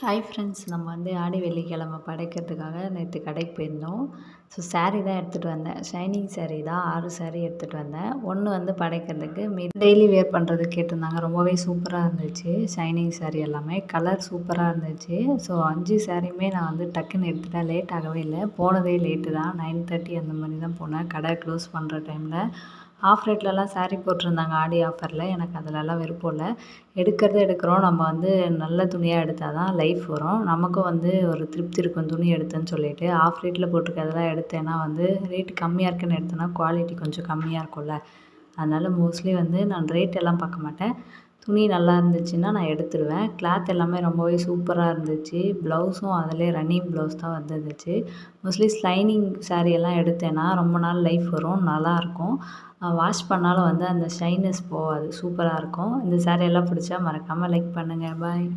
Hi friends, நம்ம ஆடி வெள்ளிக்கிழமை படைக்கிறதுக்காக நேற்று கடைக்கு போயிருந்தோம். ஸோ சாரீ தான் எடுத்துகிட்டு வந்தேன். ஷைனிங் சாரீ தான் 6 சாரீ எடுத்துகிட்டு வந்தேன். ஒன்று படைக்கிறதுக்கு டெய்லி வேர் பண்ணுறதுக்கு கேட்டிருந்தாங்க. ரொம்பவே சூப்பராக இருந்துச்சு. ஷைனிங் சாரீ எல்லாமே கலர் சூப்பராக இருந்துச்சு. ஸோ 5 சாரியுமே நான் டக்குன்னு எடுத்துட்டேன். லேட் ஆகவே இல்லை. போனதே லேட்டு தான். 9:30 அந்த மாதிரி தான் போனேன். கடை க்ளோஸ் பண்ணுற டைமில் ஆஃப் ரேட்லலாம் சாரீ போட்டிருந்தாங்க ஆடி ஆஃபரில். எனக்கு அதிலலாம் விருப்பம் இல்லை. எடுக்கிறோம். நம்ம நல்ல துணியாக எடுத்தால் தான் லைஃப் வரும். நமக்கும் ஒரு திருப்தி இருக்கும் துணி எடுத்தேன்னு சொல்லிட்டு. ஆஃப் ரேட்டில் போட்டிருக்கிறதெல்லாம் எடுத்தேன்னா ரேட் கம்மியாக இருக்குன்னு எடுத்தேன்னா குவாலிட்டி கொஞ்சம் கம்மியாக இருக்கும்ல. அதனால் மோஸ்ட்லி நான் ரேட் எல்லாம் பார்க்க மாட்டேன். துணி நல்லா இருந்துச்சுன்னா நான் எடுத்துடுவேன். கிளாத் எல்லாமே ரொம்பவே சூப்பராக இருந்துச்சு. ப்ளவுஸும் அதிலே ரன்னிங் ப்ளவுஸ் தான் வந்துருந்துச்சு. மோஸ்ட்லி லைனிங் சாரீ எல்லாம் எடுத்தேன்னா ரொம்ப நாள் லைஃப் வரும். நல்லாயிருக்கும். வாஷ் பண்ணாலும் அந்த ஷைனஸ் போகாது. சூப்பராக இருக்கும். இந்த சாரீ எல்லாம் பிடிச்சா மறக்காமல் லைக் பண்ணுங்கள். பாய்.